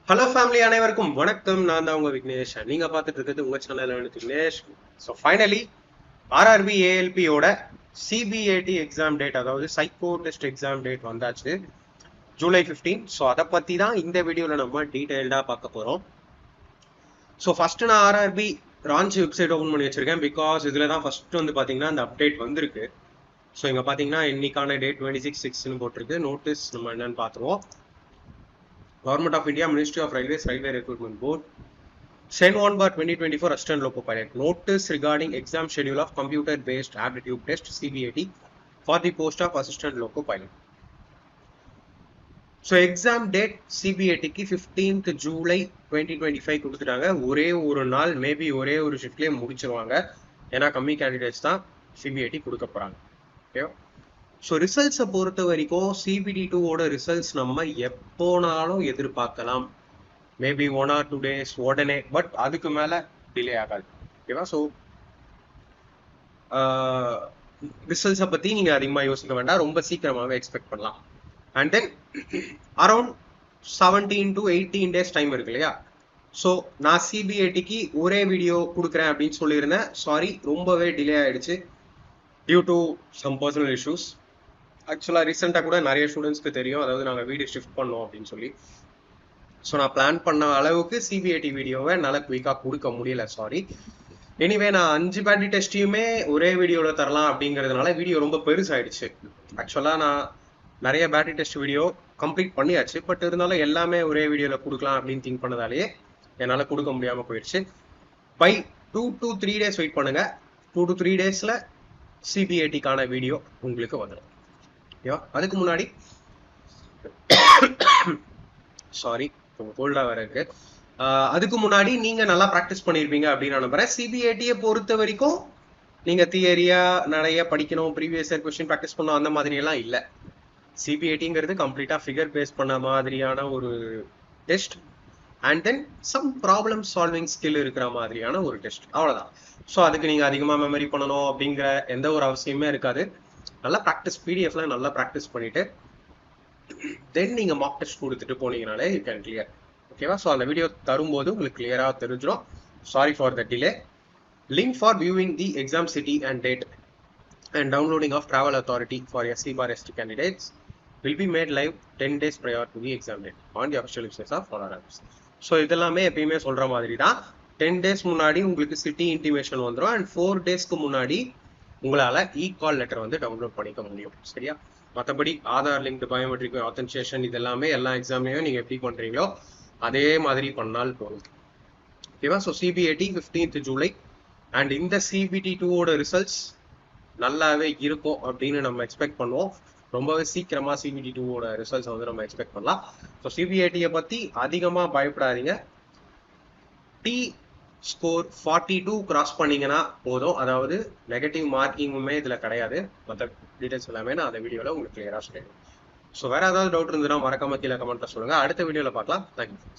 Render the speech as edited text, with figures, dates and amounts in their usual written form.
Hello family அனைவருக்கும் வணக்கம். நான் தான் உங்க விக்னேஷ். நீங்க பார்த்துட்டு இருக்கிறது உங்க channel Vignesh. So finally RRB ஏஎல்பியோட சிபிஏடி எக்ஸாம் டேட், அதாவது சைக்கோ டெஸ்ட் எக்ஸாம் டேட் வந்தாச்சு, ஜூலை 15. ஸோ அதை பற்றி தான் இந்த வீடியோவில் நம்ம டீட்டெயில்டாக பார்க்க போகிறோம். ஸோ ஃபர்ஸ்ட் நான் ஆர்ஆர்பி ராஞ்சி வெப்சைட் ஓப்பன் பண்ணி வச்சிருக்கேன். பிகாஸ் இதில் தான் ஃபர்ஸ்ட் வந்து பார்த்தீங்கன்னா அந்த அப்டேட் வந்திருக்கு. ஸோ இங்கே பார்த்தீங்கன்னா இன்னைக்கான டேட் 26/6 போட்டிருக்கு. நோட்டீஸ் நம்ம என்னன்னு பார்த்துருவோம். Government of India, Ministry of Railways, Railway Recruitment Board, send 1/2024 Assistant Loco Pilot notice regarding exam schedule of computer-based aptitude test (CBAT) for the post of Assistant Loco Pilot. So exam date CBAT க்கு 15th July 2025 கொடுத்துட்டாங்க. ஒரே ஒரு நாள், maybe ஒரே ஒரு ஷிஃப்ட்லேயே முடிச்சிருவாங்க. ஏன்னா கம்மி கேண்டிடேட்ஸ் தான் CBAT கொடுக்க போகிறாங்க. ஓகே. ஸோ ரிசல்ட்ஸை பொறுத்த வரைக்கும் CBT2ஓட ரிசல்ட்ஸ் நம்ம எப்போனாலும் எதிர்பார்க்கலாம். மேபி 1 or 2 days உடனே, பட் அதுக்கு மேலே டிலே ஆகாது. ஓகேவா? ஸோ ரிசல்ட்ஸை பற்றி நீங்கள் அதிகமாக யோசிக்க வேண்டாம், ரொம்ப சீக்கிரமாகவே எக்ஸ்பெக்ட் பண்ணலாம். And then around 17 to 18 days time இருக்கு இல்லையா? ஸோ நான் CBATக்கு ஒரே வீடியோ கொடுக்குறேன் அப்படின்னு சொல்லியிருந்தேன். சாரி, ரொம்பவே டிலே ஆகிடுச்சு due to some personal issues. ஆக்சுவலாக ரீசெண்டாக கூட நிறைய ஸ்டூடெண்ட்ஸ்க்கு தெரியும், அதாவது நாங்கள் வீடியோ ஷிஃப்ட் பண்ணோம் அப்படின்னு சொல்லி. ஸோ நான் பிளான் பண்ண அளவுக்கு CBAT வீடியோவை என்னால் குயிக்காக கொடுக்க முடியல, சாரி. எனிவே நான் 5 பேட்டி டெஸ்ட்டையுமே ஒரே வீடியோவில் தரலாம் அப்படிங்கிறதுனால வீடியோ ரொம்ப பெருசாகிடுச்சு. ஆக்சுவலாக நான் நிறைய பேட்டி டெஸ்ட் வீடியோ கம்ப்ளீட் பண்ணியாச்சு, பட் இருந்தாலும் எல்லாமே ஒரே வீடியோவில் கொடுக்கலாம் அப்படின்னு திங்க் பண்ணதாலேயே என்னால் கொடுக்க முடியாமல் போயிடுச்சு. பை 2 to 3 days வெயிட் பண்ணுங்கள். 2 to 3 days CBATக்கான வீடியோ உங்களுக்கு வந்துடும். அதுக்கு முன்னாடி சாரி, கோல்டாக வேற இருக்கு. அதுக்கு முன்னாடி நீங்க நல்லா ப்ராக்டிஸ் பண்ணியிருப்பீங்க அப்படின்னு நான் நம்புறேன். CBATயை பொறுத்த வரைக்கும் நீங்க தியரியா நிறைய படிக்கணும், ப்ரீவியஸ் இயர் கொஸ்டின் ப்ராக்டிஸ் பண்ணணும், அந்த மாதிரி எல்லாம் இல்லை. CBATங்கிறது கம்ப்ளீட்டா ஃபிகர் பேஸ் பண்ண மாதிரியான ஒரு test. And then some problem solving skill இருக்கிற மாதிரியான ஒரு டெஸ்ட், அவ்வளோதான். ஸோ அதுக்கு நீங்கள் அதிகமாக மெமரி பண்ணணும் அப்படிங்கிற எந்த ஒரு அவசியமே இருக்காது. நல்லா ப்ராக்டிஸ், பிடிஎஃப்ல நல்லா ப்ராக்டிஸ் பண்ணிட்டு தென் நீங்கள் மார்க் டெஸ்ட் கொடுத்துட்டு போனீங்கனாலே யூ கேன் கிளியர். ஓகேவா? ஸோ அந்த வீடியோ தரும்போது உங்களுக்கு கிளியராக தெரிஞ்சிடும். Sorry for the delay. Link for viewing the exam city and date and downloading of travel authority for SC/ST candidates will be made live 10 days prior to the exam date on the official website of RRBs. So இதெல்லாமே எப்பயுமே சொல்கிற மாதிரி தான். 10 days முன்னாடி உங்களுக்கு city intimation வந்துடும். And 4 daysக்கு முன்னாடி உங்களால் இ-கால் லெட்டர் வந்து டவுன்லோட் பண்ணிக்க முடியும். சரியா? மற்றபடி ஆதார் லிங்க், பயோமெட்ரிக் ஆத்தென்டிகேஷன் இதெல்லாமே எல்லா எக்ஸாம்லையும் நீங்கள் எப்படி பண்ணுறீங்களோ அதே மாதிரி பண்ணால் போதும். ஓகேவா? So CBAT 15th July. And இந்த CBT2ஓட ரிசல்ட்ஸ் நல்லாவே இருக்கும் அப்படின்னு நம்ம எக்ஸ்பெக்ட் பண்ணுவோம். ரொம்பவே சீக்கிரமாக CBT2ஓட ரிசல்ட்ஸ் வந்து நம்ம எக்ஸ்பெக்ட் பண்ணலாம். ஸோ CBATயை பற்றி அதிகமாக பயப்படாதீங்க. டி ஸ்கோர் 42 கிராஸ் பண்ணீங்கன்னா போதும். அதாவது நெகட்டிவ் மார்க்கிங்குமே இதில் கிடையாது. மற்ற டீட்டெயில்ஸ் எல்லாமே நான் அந்த வீடியோவில் உங்களுக்கு கிளியராக சொல்லிடுவேன். ஸோ வேறு ஏதாவது டவுட் இருந்ததுன்னா மறக்காம கீழே கமெண்ட்டில் சொல்லுங்கள். அடுத்த வீடியோவில் பார்க்கலாம். தேங்க்யூ.